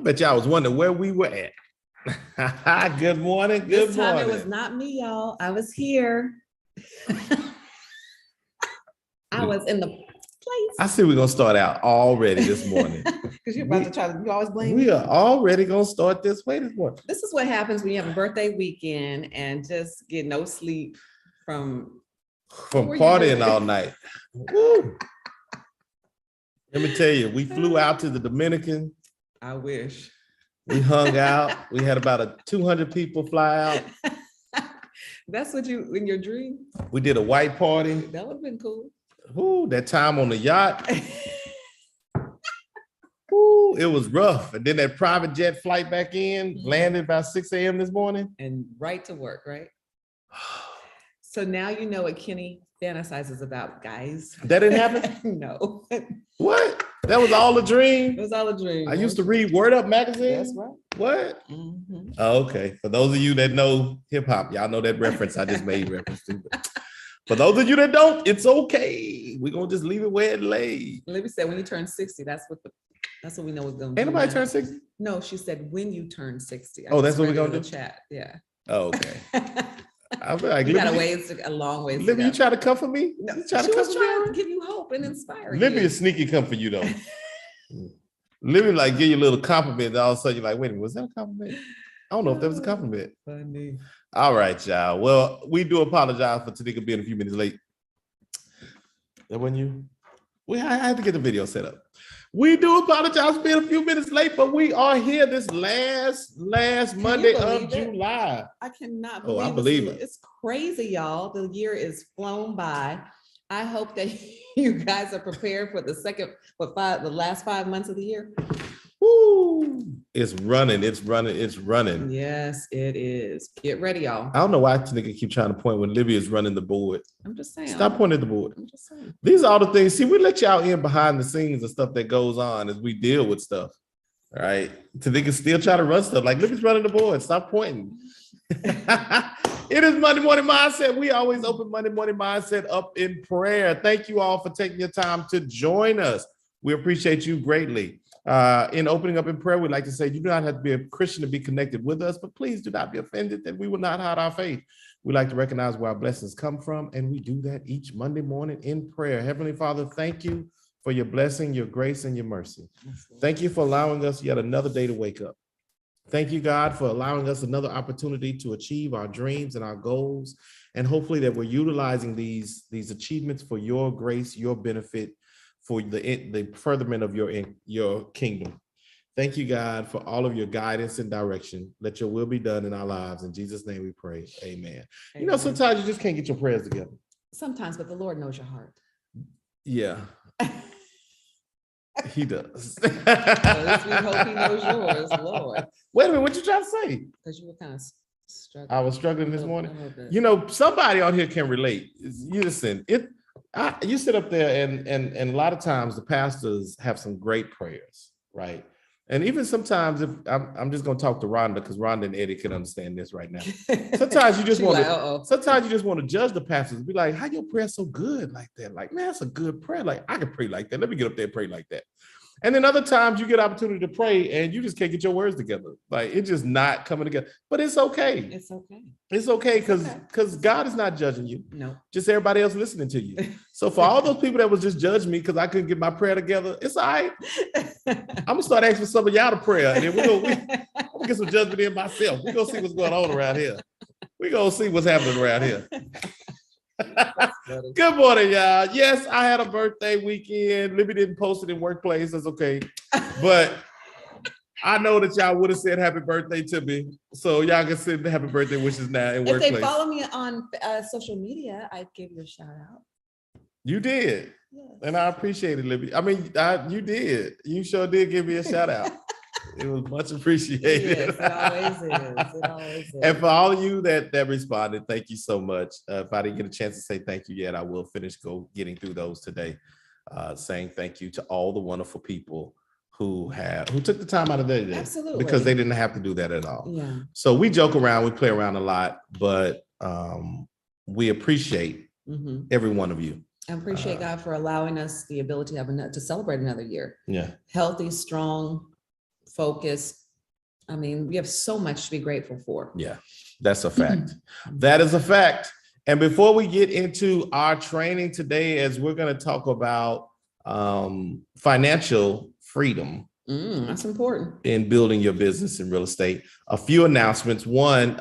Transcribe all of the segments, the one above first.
bet y'all was wondering where we were at. Good morning. Good This time morning. it was not me, y'all. I was here. I was in the place. I see we're gonna start out already this morning. Because you're about to try to, you always blame We me. are already gonna start this way this morning. This is what happens when you have a birthday weekend and just get no sleep from partying all night. Woo. Let me tell you, we flew out to the Dominican. I wish. We hung out. We had about 200 people fly out. That's what you, in your dream? We did a white party. That would have been cool. Ooh, that time on the yacht. Ooh, it was rough. And then that private jet flight back in, landed about 6 a.m. this morning. And right to work, right? So now you know what Kenny fantasizes about, guys. That didn't happen? No. What? That was all a dream? It was all a dream. I used to read Word Up magazine. That's right. What? Mhm. Oh, okay. For those of you that know hip hop, y'all know that reference I just made reference to. For those of you that don't, it's okay. We're gonna just leave it where it lay. Libby said when you turn 60, that's what we know what's gonna Ain't nobody turn 60? No, she said when you turn 60. Oh, that's what we're we're gonna do? Chat. Yeah. Oh, okay. I'll be like, You got Libby, a long ways. Libby, you try to comfort me? No, You she try to was comfort trying me? to give you hope and inspire Libby you. is sneaky come for you though. Libby like give you a little compliment, and all of a sudden you're like, wait a minute, was that a compliment? I don't know if that was a compliment. Funny. All right, y'all. Well, we do apologize for Tanika being a few minutes late. That wasn't you? I had to get the video set up. We do apologize for being a few minutes late, but we are here this last Monday of July. I cannot Oh, believe I believe it. It's crazy, y'all. The year is flown by. I hope that you guys are prepared for the last 5 months of the year. Woo! It's running. Yes, it is. Get ready, y'all. I don't know why Tanika keep trying to point when Libby is running the board. I'm just saying. Stop pointing at the board. I'm just saying. These are all the things. See, we let y'all in behind the scenes and stuff that goes on as we deal with stuff. All right. Tanika still try to run stuff like Libby's running the board. Stop pointing. It is Monday Morning Mindset. We always open Monday Morning Mindset up in prayer. Thank you all for taking your time to join us. We appreciate you greatly. In opening up in prayer, we'd like to say you do not have to be a Christian to be connected with us, but please do not be offended that we will not hide our faith. We like to recognize where our blessings come from, and we do that each Monday morning in prayer. Heavenly Father, thank you for your blessing, your grace, and your mercy. Thank you for allowing us yet another day to wake up. Thank you, God, for allowing us another opportunity to achieve our dreams and our goals, and hopefully that we're utilizing these achievements for your grace, your benefit, for the furtherment of your kingdom. Thank you, God, for all of your guidance and direction. Let your will be done in our lives. In Jesus' name we pray. Amen. You know, sometimes you just can't get your prayers together. Sometimes, but the Lord knows your heart. Yeah. He does. At least we hope he knows yours, Lord. Wait a minute, what you trying to say? Because you were kind of struggling. I was struggling this morning. You know, somebody on here can relate. You listen, you sit up there and a lot of times the pastors have some great prayers, right? And even sometimes if I'm just gonna talk to Rhonda because Rhonda and Eddie can understand this right now. Sometimes you just want to sometimes you just want to judge the pastors, be like, how your prayer so good like that? Like, man, that's a good prayer. Like, I can pray like that. Let me get up there and pray like that. And then other times you get opportunity to pray and you just can't get your words together. Like, it's just not coming together. But it's okay. It's okay. It's okay because God is not judging you. No. Just everybody else listening to you. So for all those people that was just judging me because I couldn't get my prayer together, it's all right. I'm gonna start asking some of y'all to pray. And then I'm gonna get some judgment in myself. We're gonna see what's going on around here. We're gonna see what's happening around here. Good morning, y'all. Yes, I had a birthday weekend. Libby didn't post it in workplace. That's okay. But I know that y'all would have said happy birthday to me. So y'all can send happy birthday wishes now in workplace. If they follow me on social media, I'd give you a shout out. You did. Yes. And I appreciate it, Libby. I mean, you did. You sure did give me a shout out. It was much appreciated. Yes, it always is. It always is. And for all of you that responded, thank you so much. If I didn't get a chance to say thank you yet, I will finish getting through those today. Saying thank you to all the wonderful people who took the time out of their day. Absolutely. Because they didn't have to do that at all. Yeah. So we joke around, we play around a lot, but we appreciate every one of you. I appreciate God for allowing us the ability to celebrate another year. Yeah. Healthy, strong, focus. I mean, we have so much to be grateful for. Yeah, that's a fact. That is a fact. And before we get into our training today, as we're going to talk about financial freedom. That's important. In building your business in real estate. A few announcements. One,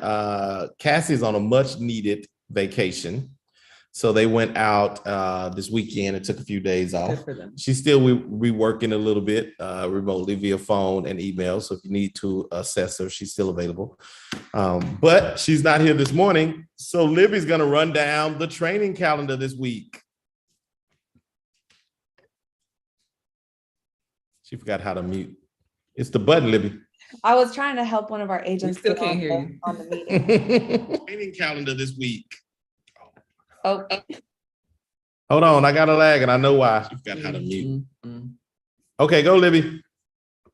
Cassie's on a much needed vacation. So they went out this weekend and took a few days off. Good for them. She's still reworking a little bit remotely via phone and email. So if you need to assess her, she's still available. But she's not here this morning. So Libby's going to run down the training calendar this week. She forgot how to mute. It's the button, Libby. I was trying to help one of our agents still can't hear you on the meeting. Training calendar this week. Oh, Hold on, I got a lag and I know why. She forgot how to mute. Okay, go, Libby.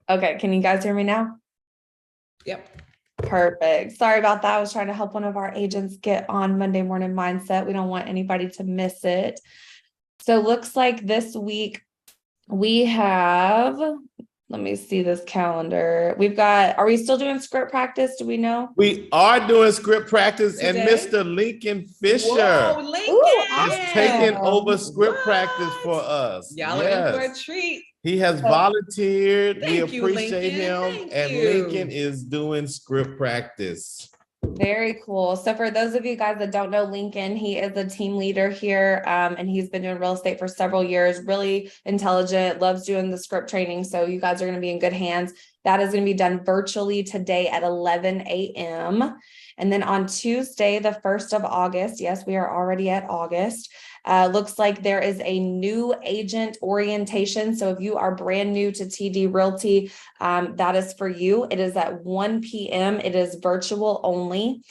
okay. Can you guys hear me now? Yep. Perfect. Sorry about that. I was trying to help one of our agents get on Monday Morning Mindset. We don't want anybody to miss it. So looks like this week we have, let me see this calendar. We've got, are we still doing script practice? Do we know? We are doing script practice Today? and Mr. Lincoln Fisher Whoa, Lincoln. Ooh, is taking over script What? practice for us. Y'all are in for a Yes. treat. He has volunteered. We Thank you, appreciate Lincoln. him. Thank And you. Lincoln is doing script practice. Very cool. So for those of you guys that don't know Lincoln, he is a team leader here, and he's been doing real estate for several years, really intelligent, loves doing the script training. So you guys are going to be in good hands. That is going to be done virtually today at 11 a.m. And then on Tuesday, the 1st of August, yes, we are already at August, looks like there is a new agent orientation. So if you are brand new to TD Realty, that is for you. It is at 1 p.m. It is virtual only.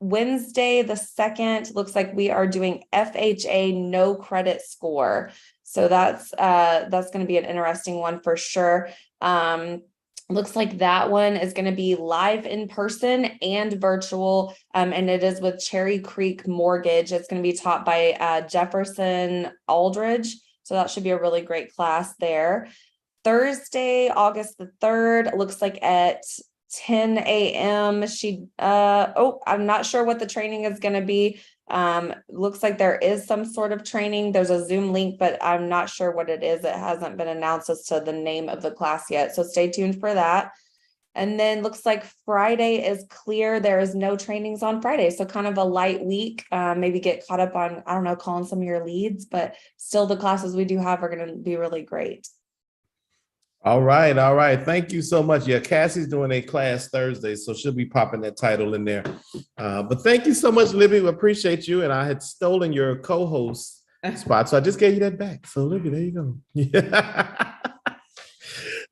Wednesday, the 2nd, looks like we are doing FHA no credit score. So that's going to be an interesting one for sure. Looks like that one is going to be live in person and virtual, and it is with Cherry Creek Mortgage. It's going to be taught by Jefferson Aldridge, so that should be a really great class there. Thursday, August the 3rd, looks like at 10 a.m. I'm not sure what the training is going to be. Looks like there is some sort of training. There's a Zoom link, but I'm not sure what it is. It hasn't been announced as to the name of the class yet. So stay tuned for that. And then looks like Friday is clear. There is no trainings on Friday. So kind of a light week, maybe get caught up on, I don't know, calling some of your leads, but still the classes we do have are going to be really great. All right. All right. Thank you so much. Yeah, Cassie's doing a class Thursday, so she'll be popping that title in there. But thank you so much, Libby. We appreciate you. And I had stolen your co-host spot, so I just gave you that back. So, Libby, there you go. Yeah.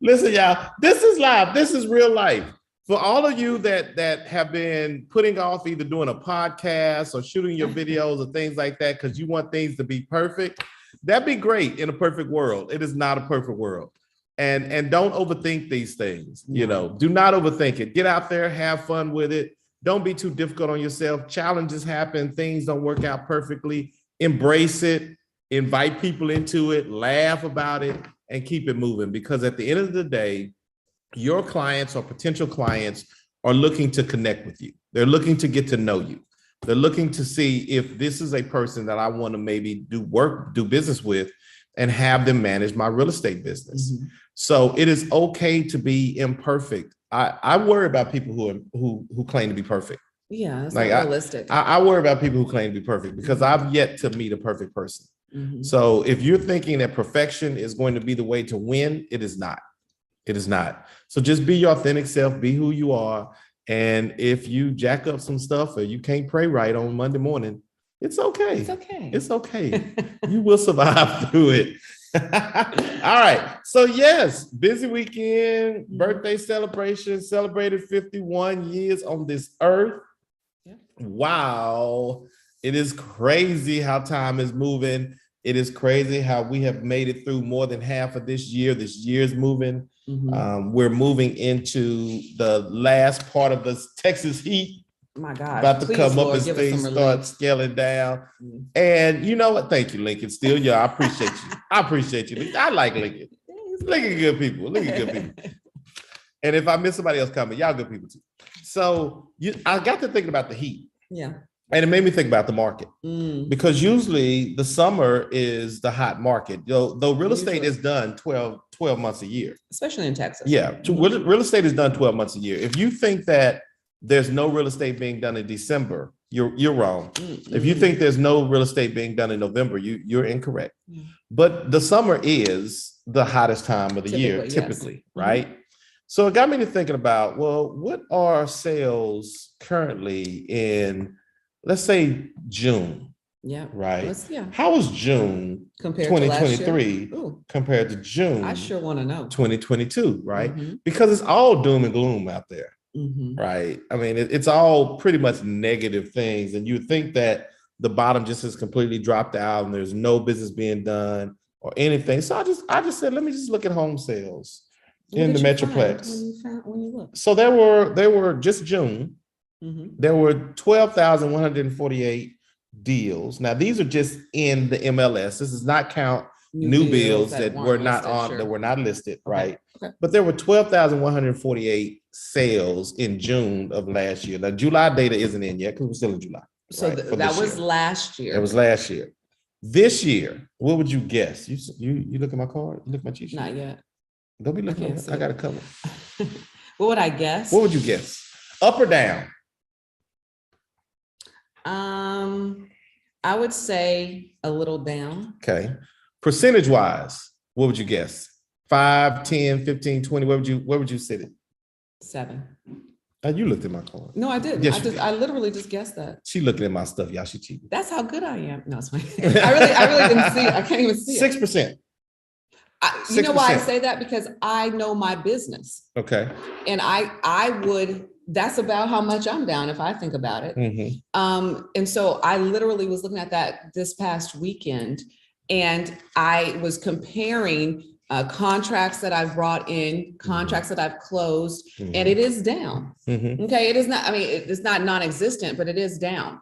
Listen, y'all, this is live. This is real life. For all of you that have been putting off either doing a podcast or shooting your videos or things like that because you want things to be perfect, that'd be great in a perfect world. It is not a perfect world. And don't overthink these things. You know, do not overthink it. Get out there, have fun with it. Don't be too difficult on yourself. Challenges happen. Things don't work out perfectly. Embrace it. Invite people into it. Laugh about it and keep it moving. Because at the end of the day, your clients or potential clients are looking to connect with you. They're looking to get to know you. They're looking to see if this is a person that I want to maybe do business with and have them manage my real estate business. Mm-hmm. So it is okay to be imperfect. I worry about people who claim to be perfect. Yeah, it's like not realistic. I worry about people who claim to be perfect because I've yet to meet a perfect person. Mm-hmm. So if you're thinking that perfection is going to be the way to win, it is not. It is not. So just be your authentic self, be who you are. And if you jack up some stuff or you can't pray right on Monday morning, it's okay. It's okay. It's okay. You will survive through it. All right. So yes, busy weekend, birthday celebration, celebrated 51 years on this earth. Yeah. Wow. It is crazy how time is moving. It is crazy how we have made it through more than half of this year. This year is moving. Mm-hmm. We're moving into the last part of the Texas heat. My God. About to come up as things start scaling down. Mm-hmm. And you know what? Thank you, Lincoln. Still, yeah, I appreciate you. I appreciate you. I like Lincoln. Lincoln good people. Lincoln good people. And if I miss somebody else coming, y'all good people too. So I got to thinking about the heat. Yeah. And it made me think about the market Mm. because usually the summer is the hot market. Though real estate is done 12 months a year. Especially in Texas. Yeah. Real estate is done 12 months a year. If you think that there's no real estate being done in December, you're wrong. If you think there's no real estate being done in November, you're incorrect. But the summer is the hottest time of the year, typically, right? So it got me to thinking about, well, what are sales currently in, let's say, June? Yeah. Right. How was June compared 2023 compared to June? I sure want to know. 2022, right? Because it's all doom and gloom out there. Right. I mean, it's all pretty much negative things. And you think that the bottom just has completely dropped out and there's no business being done or anything. So I just said, let me just look at home sales in the Metroplex. When you look? So there were just June, there were 12,148 deals. Now these are just in the MLS. This does not count new bills that were not listed, that were not listed, right? Okay. But there were 12,148 sales in June of last year. Now July data isn't in yet because we're still in July. So right, that was last year. It was last year. This year, what would you guess? You look at my card? You look at my cheat sheet? Not yet. Don't be looking at it. I got a couple. What would I guess? What would you guess? Up or down? I would say a little down. Okay. Percentage wise, what would you guess? 5, 10, 15, 20. Where would you sit it? 7. You looked at my card. No, I didn't. Yes, I literally just guessed that. She looking at my stuff, y'all. She cheated. That's how good I am. No, it's fine. I really didn't see it. I can't even see it. 6%. You know why I say that? Because I know my business. Okay. And I would, that's about how much I'm down if I think about it. And so I literally was looking at that this past weekend and I was comparing contracts that I've brought in, contracts that I've closed, and it is down. Okay. It is not, I mean, it's not non-existent, but it is down.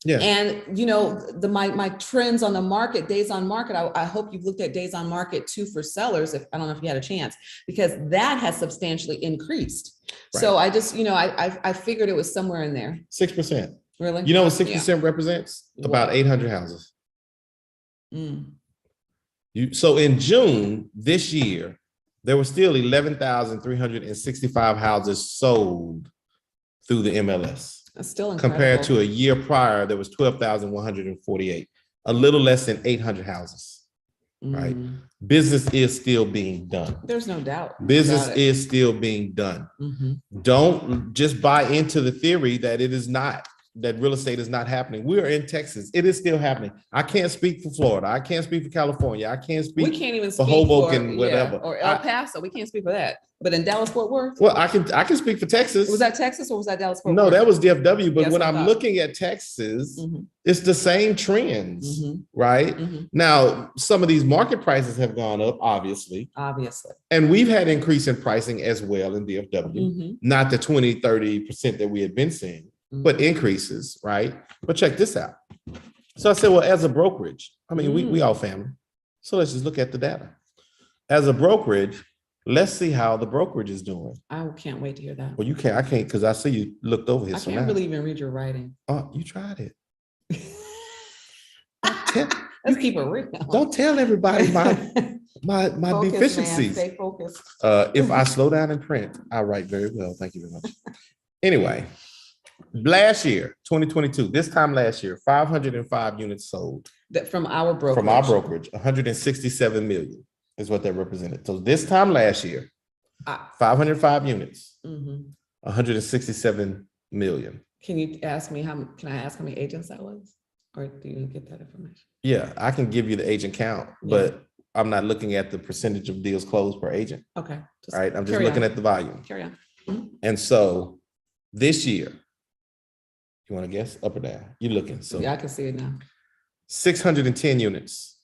Yeah. And, you know, my trends on the market, days on market, I hope you've looked at days on market too for sellers. If I don't know if you had a chance, because that has substantially increased. Right. So I just, you know, I figured it was somewhere in there. 6%. Really? You know what 6% represents? About 800 houses. So in June this year, there were still 11,365 houses sold through the MLS. That's still incredible. Compared to a year prior, there was 12,148, a little less than 800 houses, right? Business is still being done. There's no doubt. Business is still being done. Don't just buy into the theory that it is not, that real estate is not happening. We are in Texas. It is still happening. I can't speak for Florida. I can't speak for California. I can't speak for Hoboken, whatever. Or El Paso. We can't speak for that. But in Dallas, Fort Worth? Well, I can speak for Texas. Was that Texas or was that Dallas, Fort Worth? No, that was DFW. But yes, when I'm looking at Texas, it's the same trends, right? Now, some of these market prices have gone up, obviously. And we've had increase in pricing as well in DFW. Not the 20, 30% that we had been seeing, but increases, right? But check this out. So I said, well, as a brokerage, I mean, we all family. So let's just look at the data. As a brokerage, let's see how the brokerage is doing. I can't wait to hear that. Well, you can't, I can't, because I see you looked over here. I can't really even read your writing. Oh, you tried it. Let's keep it real. Don't tell everybody my focus, deficiencies. Man, stay focused. If I slow down and print, I write very well. Thank you very much. Anyway, last year, 2022, this time last year, 505 units sold. From our brokerage. From our brokerage, 167 million is what that represented. So this time last year, 505 units, 167 million. Can you ask me can I ask how many agents that was? Or do you get that information? Yeah, I can give you the agent count, but I'm not looking at the percentage of deals closed per agent. Okay. Right. I'm just looking at the volume. Carry on. And so this year, you want to guess up or down? You're looking. So yeah, I can see it now. 610 units.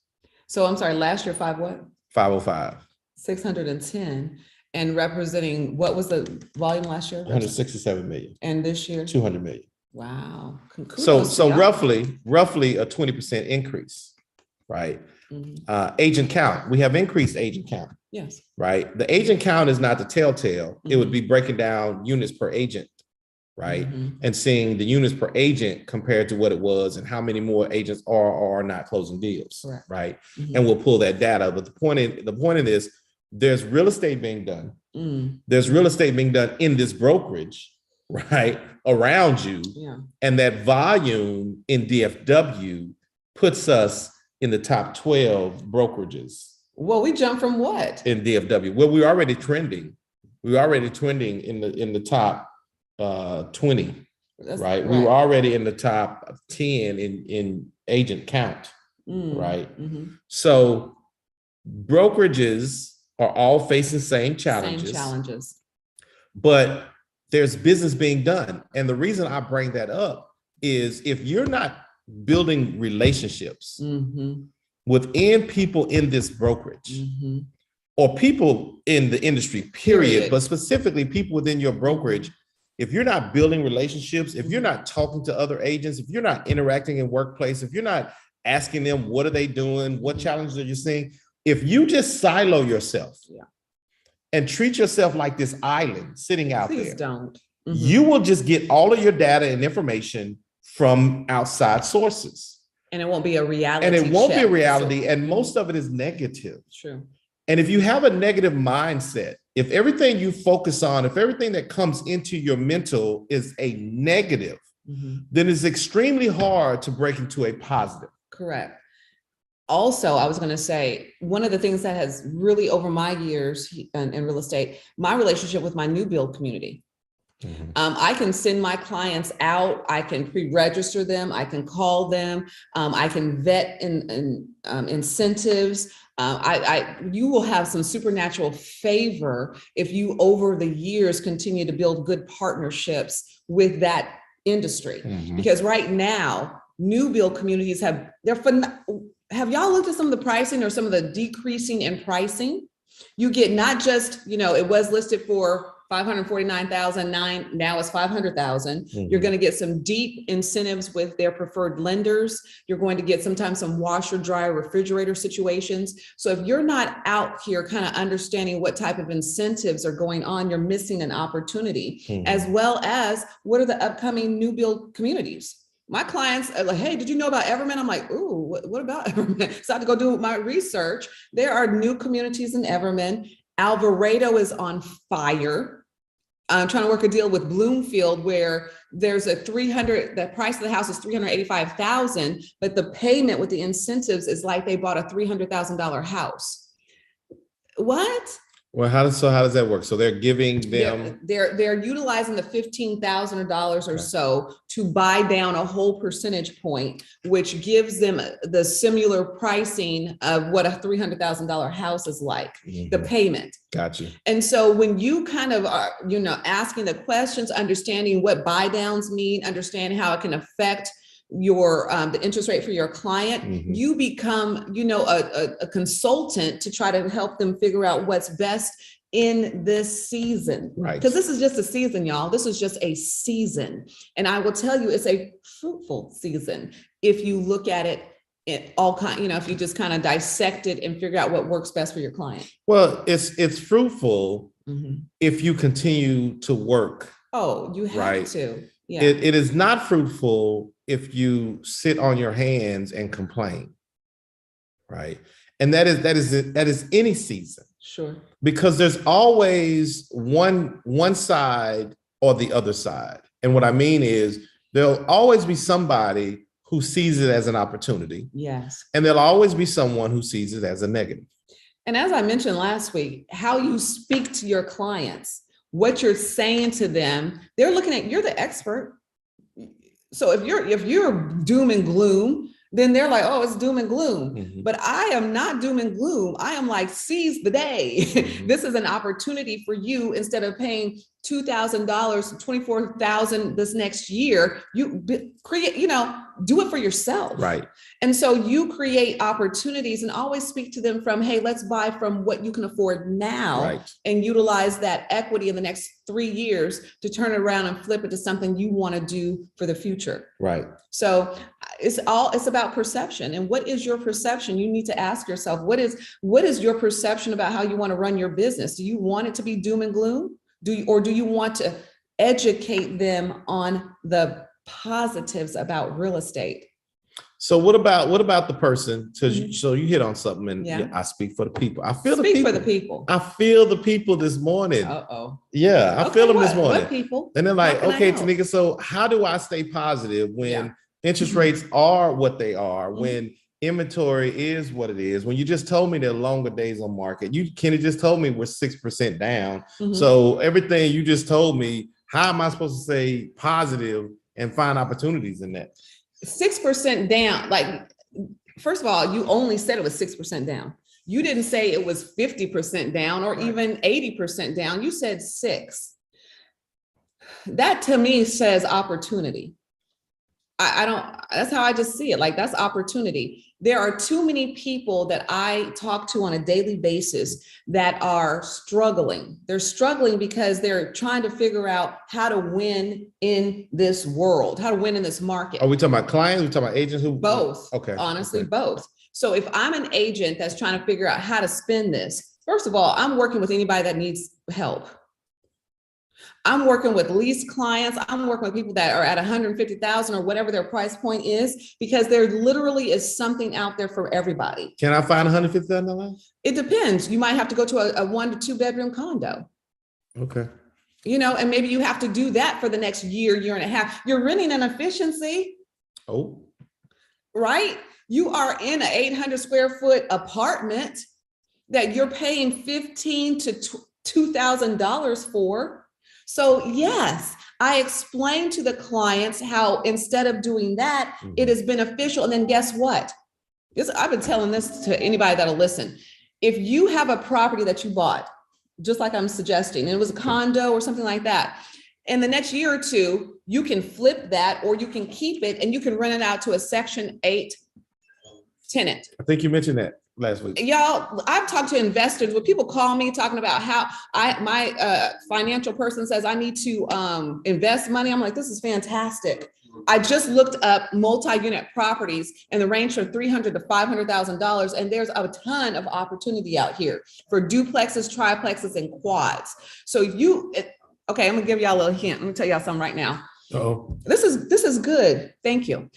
So I'm sorry, last year, 505. 610. And representing, what was the volume last year? 167 million. And this year? 200 million. Wow. So roughly a 20% increase, right? Agent count. We have increased agent count. Yes. Right. The agent count is not the telltale. It would be breaking down units per agent, right? And seeing the units per agent compared to what it was and how many more agents are or are not closing deals. Correct. Right. And we'll pull that data. But the point in this, there's real estate being done. There's real estate being done in this brokerage, right, around you. Yeah. And that volume in DFW puts us in the top 12 brokerages. Well, we jumped from what? In DFW. Well, we're already trending. We're already trending in the top 20, right? We were already in the top 10 in agent count, right? So brokerages are all facing same challenges. But there's business being done. And the reason I bring that up is if you're not building relationships within people in this brokerage or people in the industry, period, but specifically people within your brokerage, if you're not building relationships, if you're not talking to other agents, if you're not interacting in workplace, if you're not asking them, what are they doing? What challenges are you seeing? If you just silo yourself and treat yourself like this island sitting out there, please don't. You will just get all of your data and information from outside sources. And it won't be a reality. And it won't be a reality. And most of it is negative. True. And if you have a negative mindset, if everything you focus on, if everything that comes into your mental is a negative, then it's extremely hard to break into a positive. Correct. Also, I was going to say, one of the things that has really over my years in real estate, my relationship with my new build community. I can send my clients out. I can pre-register them. I can call them. I can vet incentives. You will have some supernatural favor if you, over the years, continue to build good partnerships with that industry. Because right now, new build communities have y'all looked at some of the pricing or some of the decreasing in pricing? You get not just, it was listed for 549,009. Now it's 500,000. You're going to get some deep incentives with their preferred lenders. You're going to get sometimes some washer, dryer, refrigerator situations. So if you're not out here kind of understanding what type of incentives are going on, you're missing an opportunity, as well as what are the upcoming new build communities. My clients are like, hey, did you know about Everman? I'm like, ooh, what about Everman? So I have to go do my research. There are new communities in Everman. Alvarado is on fire. I'm trying to work a deal with Bloomfield where there's the price of the house is $385,000, but the payment with the incentives is like they bought a $300,000 house. What? Well, how does that work? So they're giving them they're utilizing the $15,000 or so to buy down a whole percentage point, which gives them the similar pricing of what a $300,000 house is like, the payment. Gotcha. And so when you kind of are, asking the questions, understanding what buy downs mean, understanding how it can affect your the interest rate for your client, you become, a consultant to try to help them figure out what's best in this season. Right. Because this is just a season, y'all. This is just a season. And I will tell you, it's a fruitful season if you look at it in all kind, if you just kind of dissect it and figure out what works best for your client. Well, it's fruitful if you continue to work. Oh, you have to. Yeah. It is not fruitful if you sit on your hands and complain, right? And that is any season. Sure. Because there's always one side or the other side. And what I mean is there'll always be somebody who sees it as an opportunity. Yes. And there'll always be someone who sees it as a negative. And as I mentioned last week, how you speak to your clients, what you're saying to them, they're looking at, you're the expert. So if you're doom and gloom, then they're like, oh, it's doom and gloom. But I am not doom and gloom. I am like, seize the day. This is an opportunity for you. Instead of paying $2,000, $24,000 this next year, create, do it for yourself. Right. And so you create opportunities and always speak to them from, hey, let's buy from what you can afford now, Right. and utilize that equity in the next 3 years to turn it around and flip it to something you want to do for the future. Right. So it's about perception. And what is your perception? You need to ask yourself, what is your perception about how you want to run your business? Do you want it to be doom and gloom? Or do you want to educate them on the positives about real estate? So what about the person? So you hit on something, and Yeah. I speak for the people. I feel Speak for the people. I feel the people this morning. Uh-oh. Yeah, I feel them this morning. What people? And they're like, How can I okay, help? Tanika, so how do I stay positive when interest Mhm. rates are what they are, Mhm. when inventory is what it is, when you just told me there are longer days on market? Kenny just told me we're 6% down. Mhm. So everything you just told me, how am I supposed to stay positive and find opportunities in that? 6% down. Like, first of all, you only said it was 6% down. You didn't say it was 50% down or even 80% down. You said 6. That to me says opportunity. I don't, that's how I just see it. Like, that's opportunity. There are too many people that I talk to on a daily basis that are struggling. They're struggling because they're trying to figure out how to win in this world, how to win in this market. Are we talking about clients? Are we talking about agents? Both. Okay. Honestly, okay. both. So if I'm an agent that's trying to figure out how to spin this, first of all, I'm working with anybody that needs help. I'm working with lease clients. I'm working with people that are at 150,000 or whatever their price point is, because there literally is something out there for everybody. Can I find $150,000? It depends. You might have to go to a 1 to 2 bedroom condo. Okay. And maybe you have to do that for the next year and a half. You're renting an efficiency. Oh. Right? You are in an 800 square foot apartment that you're paying $1,500 to $2,000 for. So yes, I explained to the clients how instead of doing that, it is beneficial. And then guess what? I've been telling this to anybody that'll listen. If you have a property that you bought, just like I'm suggesting, and it was a condo or something like that, in the next year or two, you can flip that, or you can keep it and you can rent it out to a Section 8 tenant. I think you mentioned that last week. Y'all, I've talked to investors when people call me talking about how my financial person says I need to invest money. I'm like, this is fantastic. I just looked up multi-unit properties in the range from $300,000 to $500,000, and there's a ton of opportunity out here for duplexes, triplexes, and quads. So okay, I'm gonna give y'all a little hint. Let me tell y'all something right now. Uh-oh. This is good. Thank you.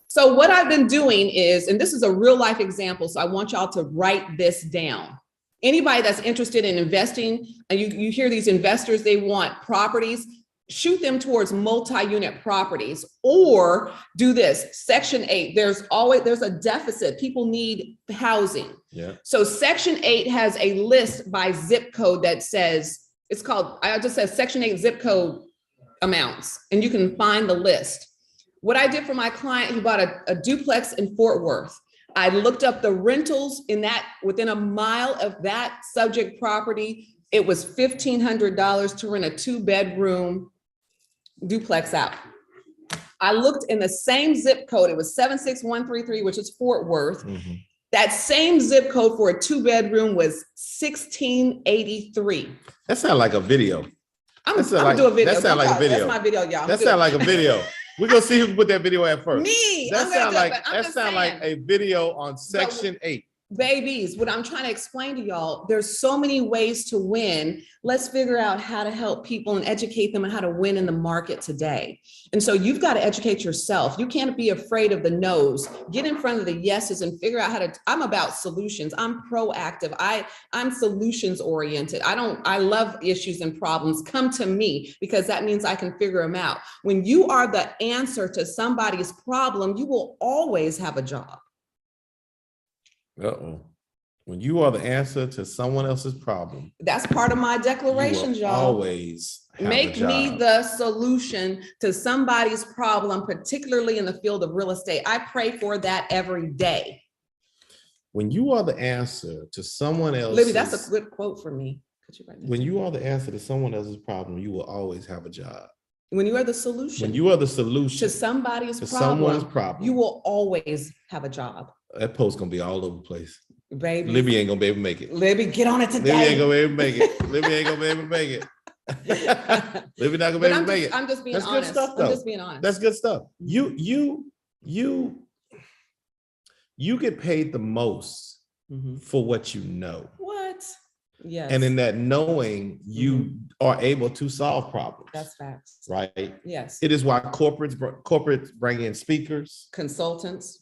So what I've been doing is, and this is a real life example, so I want y'all to write this down. Anybody that's interested in investing, and you hear these investors, they want properties, shoot them towards multi-unit properties, or do this, Section 8, there's a deficit. People need housing. Yeah. So Section 8 has a list by zip code that says, I just said Section 8 zip code amounts, and you can find the list. What I did for my client, he bought a duplex in Fort Worth. I looked up the rentals within a mile of that subject property. It was $1,500 to rent a 2-bedroom duplex out. I looked in the same zip code. It was 76133, which is Fort Worth. Mm-hmm. That same zip code for a 2-bedroom was 1683. That sounds like a video. I'm gonna do a video. That sounds like a video. That's my video, y'all. That sounds like a video. We're gonna see who can put that video at first. Me. That sounds like a video on Section 8. Babies, what I'm trying to explain to y'all, there's so many ways to win. Let's figure out how to help people and educate them on how to win in the market today. And so you've got to educate yourself. You can't be afraid of the no's. Get in front of the yeses and figure out I'm about solutions. I'm proactive. I'm solutions oriented. I love issues and problems. Come to me, because that means I can figure them out. When you are the answer to somebody's problem, you will always have a job. Uh-oh. When you are the answer to someone else's problem. That's part of my declarations, y'all. Always make me the solution to somebody's problem, particularly in the field of real estate. I pray for that every day. When you are the answer to someone else's. Libby, that's a good quote for me. Could you write that When down? you are the answer to someone else's problem, you will always have a job. When you are the solution. When you are the solution to somebody's to problem, someone's problem, you will always have a job. That post gonna be all over the place. Baby. Libby ain't gonna be able to make it. Libby, get on it today. Libby ain't gonna be able to make it. Libby ain't gonna be able to make it. Libby not gonna be able to make it. I'm just being That's honest. good stuff, though. I'm just being honest. That's good stuff. You get paid the most for what you know. What? Yes. And in that knowing, you are able to solve problems. That's facts. Right. Yes. It is why corporates bring in speakers, Consultants.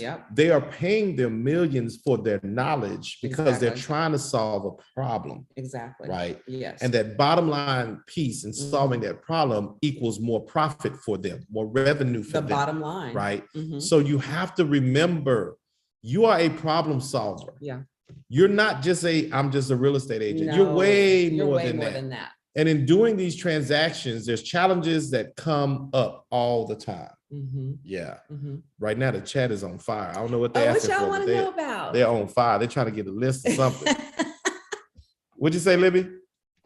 Yep. They are paying them millions for their knowledge because they're trying to solve a problem. Exactly. Right. Yes. And that bottom line piece in solving that problem equals more profit for them, more revenue for them. The bottom line. Right. So you have to remember, you are a problem solver. Yeah. You're not just I'm just a real estate agent. No, you're way more than that. And in doing these transactions, there's challenges that come up all the time. Yeah. Right now, the chat is on fire. I don't know what they're asking what y'all for. want to know about? They're on fire. They're trying to get a list or something. What'd you say, Libby?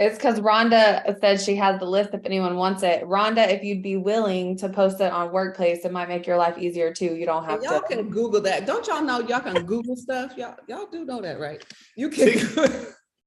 It's because Rhonda said she has the list if anyone wants it. Rhonda, if you'd be willing to post it on Workplace, it might make your life easier too. You don't have y'all to. can Google that. Don't y'all know y'all can Google stuff? Y'all do know that, right? You can.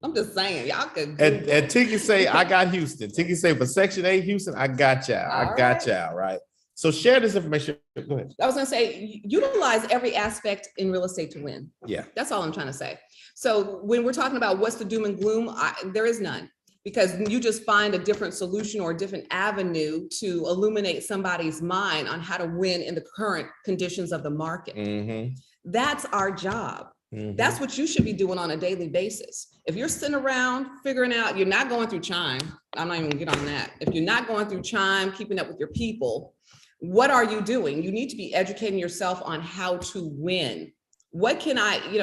I'm just saying, y'all can Google. And Tiki say, I got Houston. Tiki say, for Section 8 Houston, I got y'all. I got y'all, right? So share this information. Go ahead. I was going to say, utilize every aspect in real estate to win. Yeah. That's all I'm trying to say. So when we're talking about what's the doom and gloom, there is none. Because you just find a different solution or a different avenue to illuminate somebody's mind on how to win in the current conditions of the market. That's our job. That's what you should be doing on a daily basis. If you're sitting around figuring out, you're not going through Chime. I'm not even gonna get on that. If you're not going through Chime, keeping up with your people, what are you doing? You need to be educating yourself on how to win. What can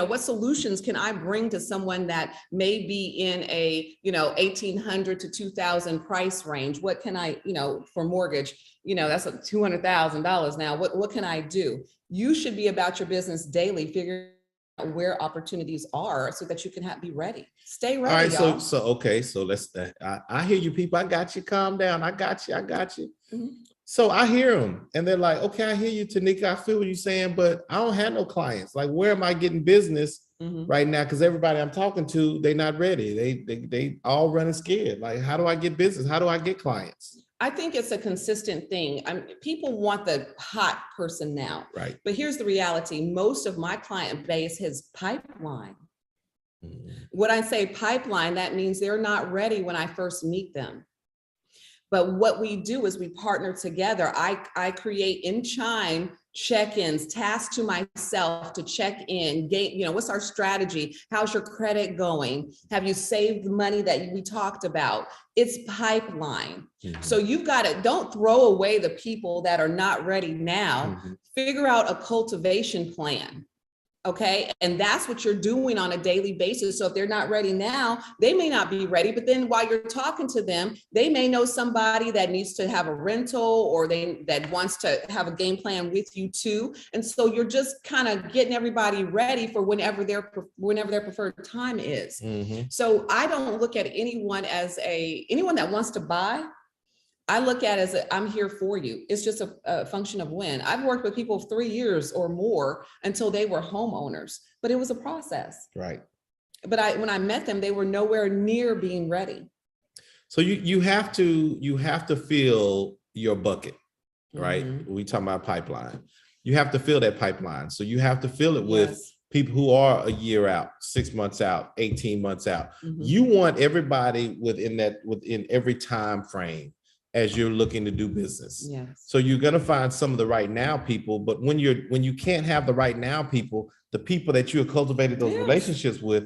what solutions can I bring to someone that may be in a, $1,800 to $2,000 price range? What can I, for mortgage, that's $200,000 now. What can I do? You should be about your business daily, figuring out where opportunities are so that you can be ready. Stay ready. All right. So let's, I hear you people. I got you. Calm down. I got you. So I hear them and they're like, okay, I hear you, Tanika. I feel what you're saying, but I don't have no clients. Like, where am I getting business right now? Because everybody I'm talking to, they're not ready. They all running scared. Like, how do I get business? How do I get clients? I think it's a consistent thing. People want the hot person now. Right. But here's the reality. Most of my client base has pipeline. When I say pipeline, that means they're not ready when I first meet them. But what we do is we partner together. I create in Chime check-ins, tasks to myself to check in, what's our strategy? How's your credit going? Have you saved the money that we talked about? It's pipeline. So you've got to, don't throw away the people that are not ready now. Figure out a cultivation plan. Okay. And that's what you're doing on a daily basis. So if they're not ready now, they may not be ready, but then while you're talking to them, they may know somebody that needs to have a rental or that wants to have a game plan with you too. And so you're just kind of getting everybody ready for whenever their preferred time is. So I don't look at anyone as anyone that wants to buy. I look at it as I'm here for you. It's just a function of when. I've worked with people 3 years or more until they were homeowners, but it was a process. Right. But when I met them, they were nowhere near being ready. So you have to fill your bucket, right? We talking about pipeline. You have to fill that pipeline. So you have to fill it with people who are a year out, 6 months out, 18 months out. You want everybody within every time frame as you're looking to do business. So you're going to find some of the right now people, but when you can't have the right now people, the people that you have cultivated those relationships with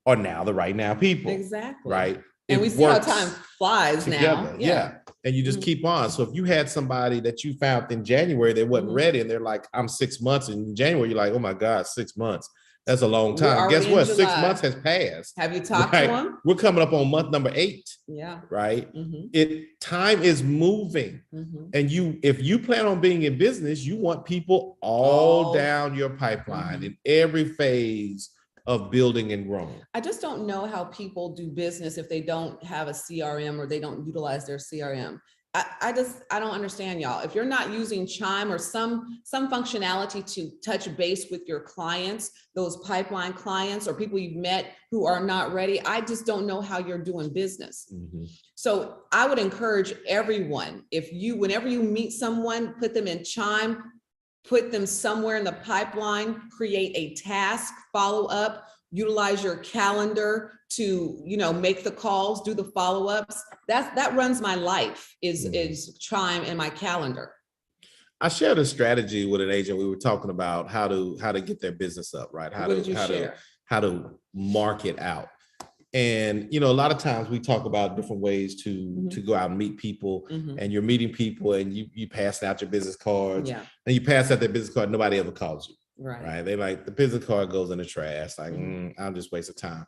are now the right now people. Exactly. Right. And we see how time flies together. now. Yeah. And you just keep on. So if you had somebody that you found in January that wasn't ready and they're like, I'm 6 months, and in January, you're like, oh my God, 6 months. That's a long time. Guess what? 6 months has passed. Have you talked to them? We're coming up on month number 8. Yeah. Right. Time is moving. And if you plan on being in business, you want people all down your pipeline in every phase of building and growing. I just don't know how people do business if they don't have a CRM or they don't utilize their CRM. I don't understand, y'all. If you're not using Chime or some functionality to touch base with your clients, those pipeline clients or people you've met who are not ready, I just don't know how you're doing business. Mm-hmm. So I would encourage everyone, whenever you meet someone, put them in Chime, put them somewhere in the pipeline, create a task, follow up, utilize your calendar to, make the calls, do the follow-ups. That runs my life is Chime in my calendar. I shared a strategy with an agent. We were talking about how to get their business up, right? How to market out. And, a lot of times we talk about different ways to go out and meet people, and you're meeting people and you pass out your business cards, and you pass out that business card, nobody ever calls you. Right. They like, the business card goes in the trash. Like, I'm just wasting time.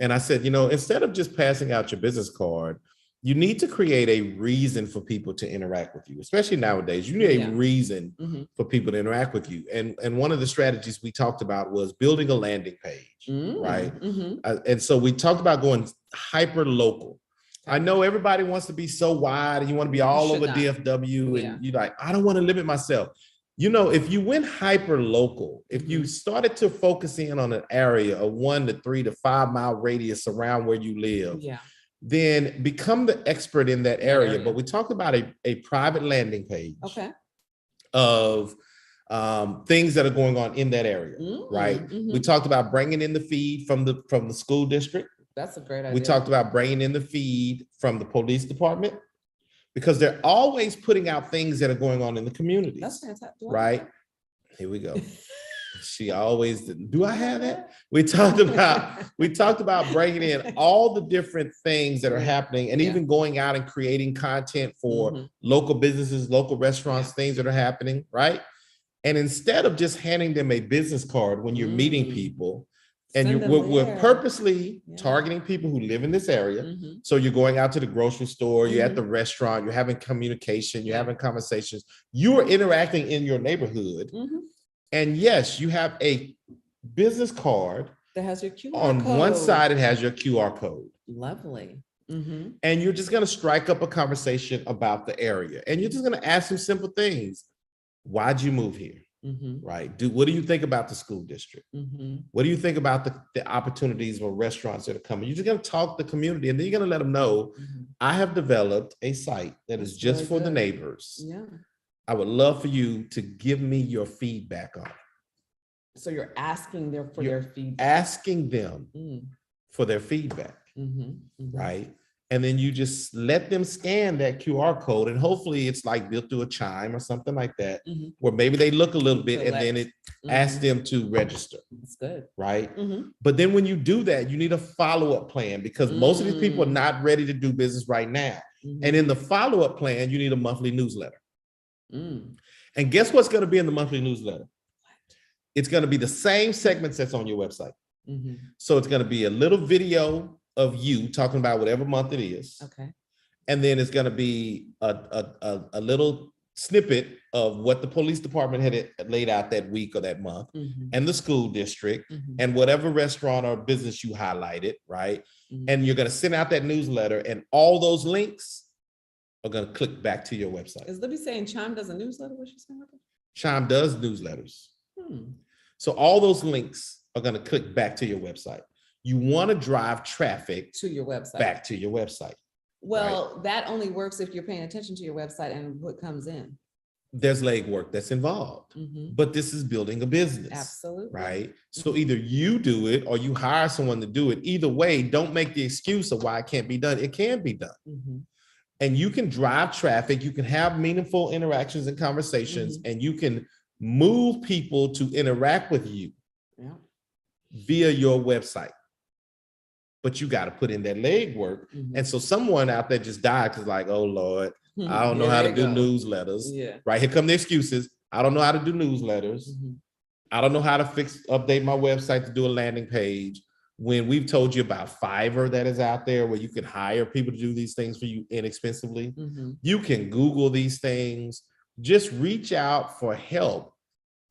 And I said, instead of just passing out your business card, you need to create a reason for people to interact with you, especially nowadays. You need a reason for people to interact with you. And one of the strategies we talked about was building a landing page, right? And so we talked about going hyper local. I know everybody wants to be so wide and you want to be all over DFW and you're like, I don't want to limit myself. If you went hyper local, if you started to focus in on an area of 1 to 3 to 5 mile radius around where you live, then become the expert in that area. But we talked about a private landing page of things that are going on in that area, right? We talked about bringing in the feed from the school district. That's a great idea. We talked about bringing in the feed from the police department, because they're always putting out things that are going on in the community. That's fantastic. Right? Here we go. She always did. Do I have that? We talked about bringing in all the different things that are happening, and even going out and creating content for local businesses, local restaurants, things that are happening, right? And instead of just handing them a business card when you're meeting people, and we're purposely targeting people who live in this area. So you're going out to the grocery store, you're at the restaurant, you're having communication, you're having conversations, you are interacting in your neighborhood. And yes, you have a business card that has your QR on code. One side, it has your QR code. Lovely. And you're just going to strike up a conversation about the area. And you're just going to ask some simple things. Why'd you move here? Right? What do you think about the school district? What do you think about the opportunities or restaurants that are coming? You're just going to talk to the community, and then you're going to let them know, I have developed a site that is just for the neighbors. I would love for you to give me your feedback on it. So you're asking them for their feedback. Asking them for their feedback, right? And then you just let them scan that QR code, and hopefully it's like built through a Chime or something like that, where maybe they look a little bit and then it asks them to register. That's good. Right? But then when you do that, you need a follow-up plan, because most of these people are not ready to do business right now. And in the follow-up plan, you need a monthly newsletter. And guess what's going to be in the monthly newsletter? It's going to be the same segments that's on your website. So it's going to be a little video of you talking about whatever month it is. Okay. And then it's going to be a little snippet of what the police department had laid out that week or that month, and the school district, and whatever restaurant or business you highlighted, right? And you're going to send out that newsletter, and all those links are going to click back to your website. Is Libby saying Chime does a newsletter? What she's saying? Chime does newsletters. So all those links are going to click back to your website. You want to drive traffic to your website, back to your website. Well, right? That only works if you're paying attention to your website and what comes in. There's legwork that's involved, but this is building a business. Absolutely. Right. So either you do it or you hire someone to do it. Either way, don't make the excuse of why it can't be done. It can be done. And you can drive traffic. You can have meaningful interactions and conversations, and you can move people to interact with you via your website. But you got to put in that legwork. And so someone out there just died because like, oh Lord, I don't know how to do newsletters. Right. Here come the excuses. I don't know how to do newsletters. I don't know how to update my website to do a landing page. When we've told you about Fiverr that is out there where you can hire people to do these things for you inexpensively. You can Google these things. Just reach out for help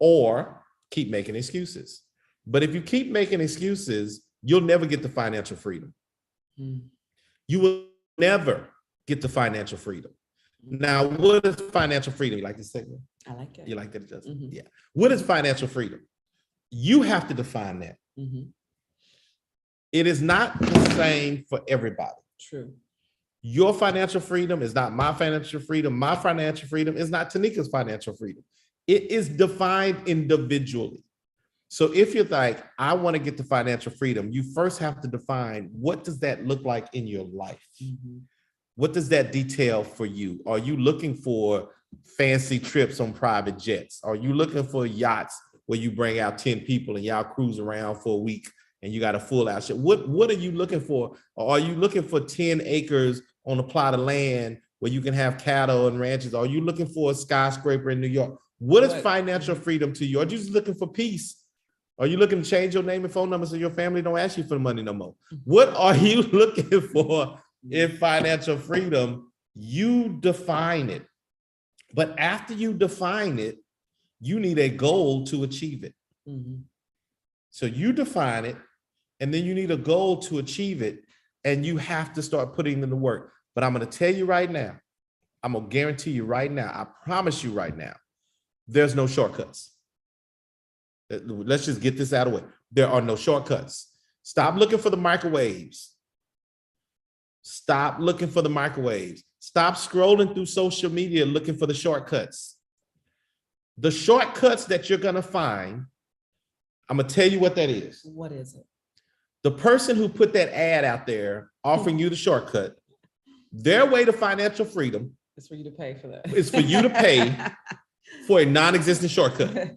or keep making excuses. But if you keep making excuses, you'll never get the financial freedom. You will never get the financial freedom. Now, what is financial freedom? You like this segment? I like it. You like that adjustment? Yeah. What is financial freedom? You have to define that. It is not the same for everybody. True. Your financial freedom is not my financial freedom. My financial freedom is not Tanika's financial freedom. It is defined individually. So if you're like, I want to get the financial freedom, you first have to define, what does that look like in your life? What does that detail for you? Are you looking for fancy trips on private jets? Are you looking for yachts where you bring out 10 people and y'all cruise around for a week and you got a full out ship? What are you looking for? Or are you looking for 10 acres on a plot of land where you can have cattle and ranches? Are you looking for a skyscraper in New York? What is financial freedom to you? Are you just looking for peace? Are you looking to change your name and phone number so your family don't ask you for the money no more? What are you looking for in financial freedom? You define it. But after you define it, you need a goal to achieve it. So you define it, and then you need a goal to achieve it, and you have to start putting in the work. But I'm going to tell you right now, I'm going to guarantee you right now, I promise you right now, there's no shortcuts. Let's just get this out of the way. There are no shortcuts. Stop looking for the microwaves. Stop looking for the microwaves. Stop scrolling through social media looking for the shortcuts. The shortcuts that you're going to find, I'm going to tell you what that is. What is it? The person who put that ad out there offering you the shortcut, their way to financial freedom is for you to pay for that. Is for you to pay for a non-existent shortcut.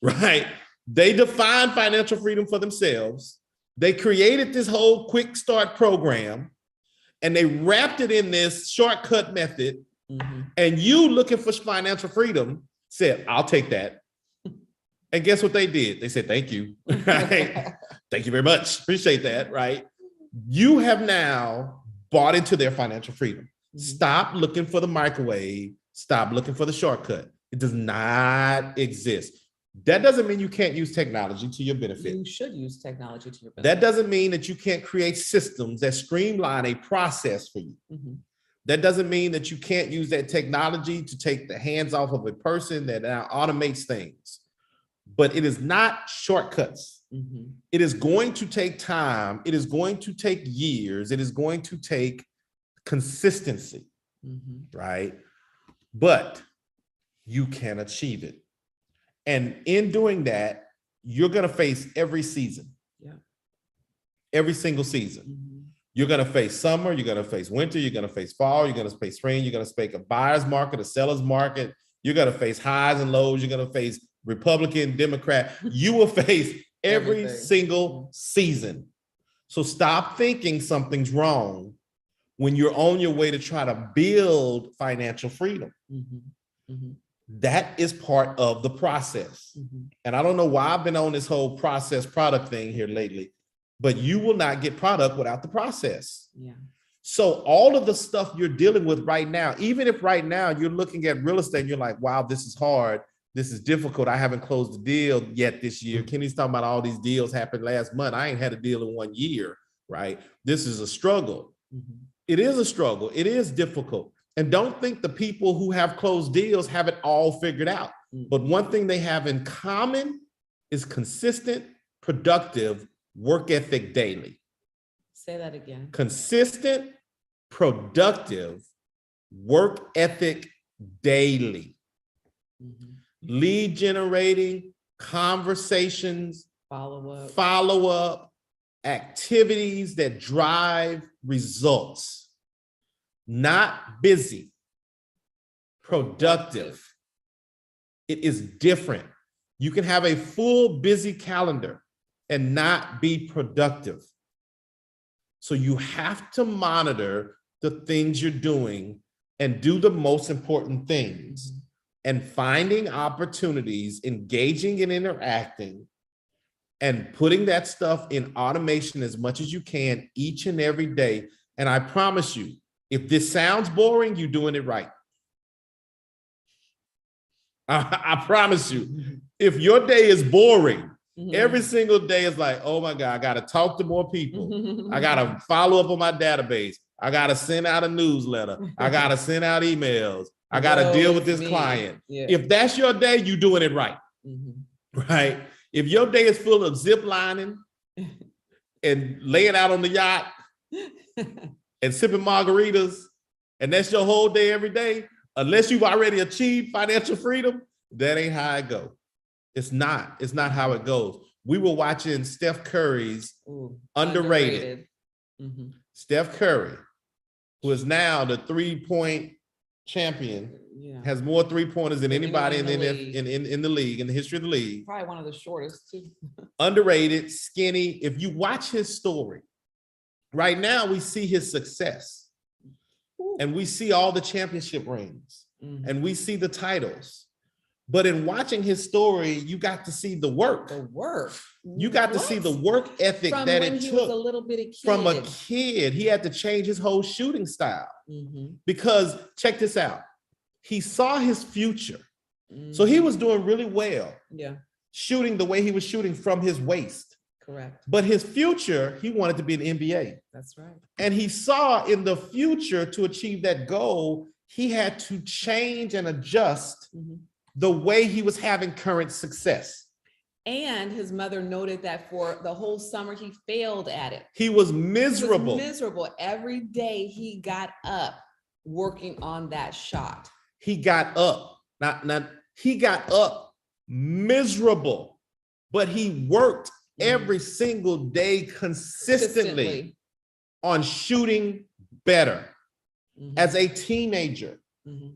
Right? They define financial freedom for themselves. They created this whole quick start program and they wrapped it in this shortcut method. And you looking for financial freedom said, I'll take that. And guess what they did? They said, thank you. Right? Thank you very much. Appreciate that. Right? You have now bought into their financial freedom. Stop looking for the microwave. Stop looking for the shortcut. It does not exist. That doesn't mean you can't use technology to your benefit. You should use technology to your benefit. That doesn't mean that you can't create systems that streamline a process for you. That doesn't mean that you can't use that technology to take the hands off of a person that now automates things. But it is not shortcuts. It is going to take time. It is going to take years. It is going to take consistency, right? But you can achieve it. And in doing that, you're going to face every season. Every single season. You're going to face summer, you're going to face winter, you're going to face fall, you're going to face spring, you're going to face a buyer's market, a seller's market. You're going to face highs and lows. You're going to face Republican, Democrat. You will face every single season. So stop thinking something's wrong when you're on your way to try to build financial freedom. That is part of the process. And I don't know why I've been on this whole process product thing here lately, but you will not get product without the process. So all of the stuff you're dealing with right now, even if right now you're looking at real estate and you're like, wow, this is hard. This is difficult. I haven't closed a deal yet this year. Kenny's talking about all these deals happened last month. I ain't had a deal in 1 year, right? This is a struggle. It is a struggle. It is difficult. And don't think the people who have closed deals have it all figured out. But one thing they have in common is consistent, productive work ethic daily. Say that again. Consistent, productive work ethic daily. Lead generating, conversations, follow up, activities that drive results. Not busy, productive. It is different. You can have a full busy calendar and not be productive. So you have to monitor the things you're doing and do the most important things. And finding opportunities, engaging and interacting, and putting that stuff in automation as much as you can each and every day. And I promise you, if this sounds boring, you're doing it right. I promise you, if your day is boring, Every single day is like, oh my God, I got to talk to more people. I got to follow up on my database. I got to send out a newsletter. I got to send out emails. I got to deal with this client. Yeah. If that's your day, you're doing it right. Right? If your day is full of zip lining and laying out on the yacht and sipping margaritas, and that's your whole day every day, unless you've already achieved financial freedom, that ain't how it goes. It's not how it goes. We were watching Steph Curry's underrated. Steph Curry, who is now the 3-point champion, has more 3-pointers than anybody in the league, in the history of the league. Probably one of the shortest too. Underrated, skinny. If you watch his story, right now we see his success. And we see all the championship rings. And we see the titles. But in watching his story, you got to see the work. The work. You got to see the work ethic from that when it he took. Was a little bitty kid. From a kid. He had to change his whole shooting style. Because check this out. He saw his future. So he was doing really well. Yeah. Shooting the way he was shooting from his waist. Correct. But his future, he wanted to be an NBA. That's right. And he saw in the future, to achieve that goal, he had to change and adjust the way he was having current success. And his mother noted that for the whole summer, he failed at it. He was miserable. He was miserable. Every day he got up working on that shot. He got up. He got up miserable, but he worked every single day consistently on shooting better. As a teenager,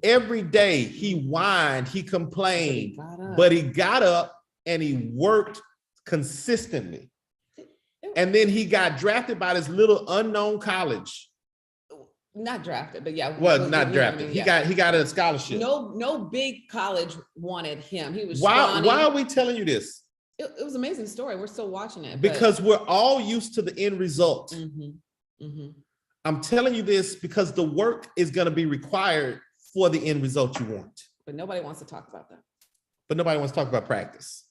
every day he whined, he complained, but he got up and he worked consistently. And then he got drafted by this little unknown college. Not drafted, but yeah. Well, not drafted. He got a scholarship. No big college wanted him. He was why are we telling you this? It was an amazing story. We're still watching it. Because we're all used to the end result. I'm telling you this because the work is going to be required for the end result you want. But nobody wants to talk about that. But nobody wants to talk about practice.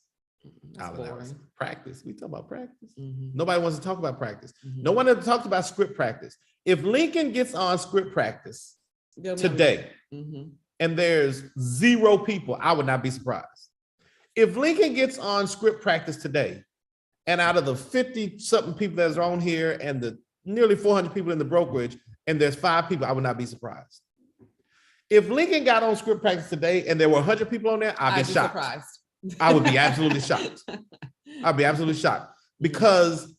Practice. We talk about practice. Nobody wants to talk about practice. No one ever talks about script practice. If Lincoln gets on script practice today, and there's 0 people, I would not be surprised. If Lincoln gets on script practice today, and out of the 50-something people that's on here and the nearly 400 people in the brokerage, and there's 5 people, I would not be surprised. If Lincoln got on script practice today and there were 100 people on there, I'd be shocked. Surprised. I would be absolutely shocked. I'd be absolutely shocked because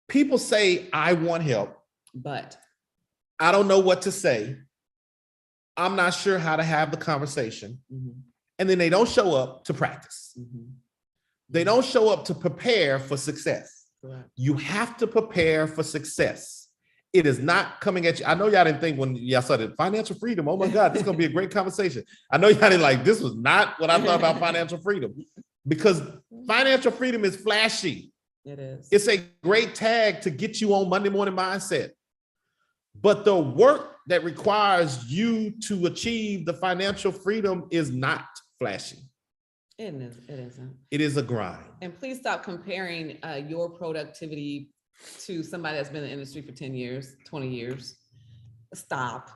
people say, I want help, but I don't know what to say. I'm not sure how to have the conversation. And then they don't show up to practice. They don't show up to prepare for success. Correct. You have to prepare for success. It is not coming at you. I know y'all didn't think when y'all started financial freedom, oh my God, this is going to be a great conversation. I know y'all didn't like, this was not what I thought about financial freedom, because financial freedom is flashy. It is. It's a great tag to get you on Monday morning mindset. But the work that requires you to achieve the financial freedom is not flashy. It isn't. It is a grind. And please stop comparing your productivity to somebody that's been in the industry for 10 years, 20 years. Stop.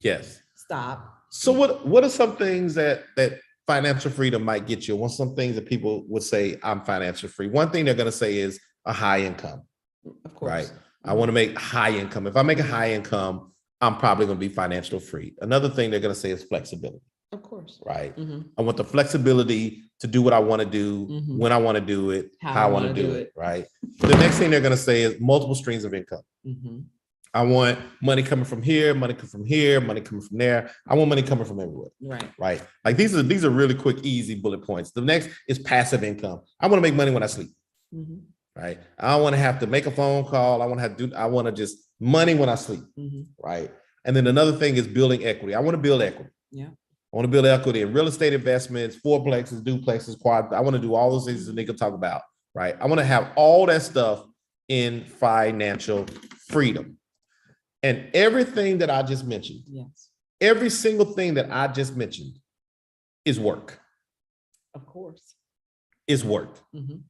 Yes. Stop. So what are some things that financial freedom might get you? What's some things that people would say, I'm financial free? One thing they're going to say is a high income. Of course. Right. I want to make high income. If I make a high income, I'm probably going to be financially free. Another thing they're going to say is flexibility. Of course. Right. I want the flexibility to do what I want to do, when I want to do it, how I want to do it. Right. The next thing they're going to say is multiple streams of income. I want money coming from here, money coming from here, money coming from there. I want money coming from everywhere. Right. Right. Like these are really quick, easy bullet points. The next is passive income. I want to make money when I sleep. Right. I don't want to have to make a phone call. I want to just money when I sleep. Right. And then another thing is building equity. I want to build equity. Yeah. I want to build equity in real estate investments, fourplexes, duplexes, quad. I want to do all those things that Tanika talk about. Right. I want to have all that stuff in financial freedom. And everything that I just mentioned, yes, every single thing that I just mentioned is work. Of course. is work. Mhm.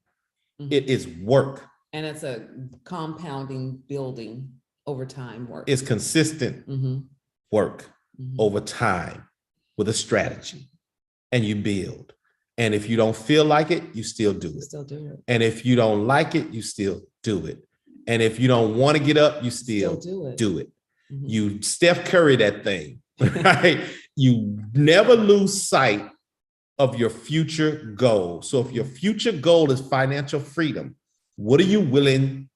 Mhm. It is work. And it's a compounding building over time work. It's consistent Mhm. work Mhm. over time with a strategy, and you build. And if you don't feel like it, you still do You it. still do it. And if you don't like it, you still do it. And if you don't want to get up, you still do it. do it. Mhm. You Steph Curry that thing, right? You never lose sight of your future goal. So if your future goal is financial freedom, what are you willing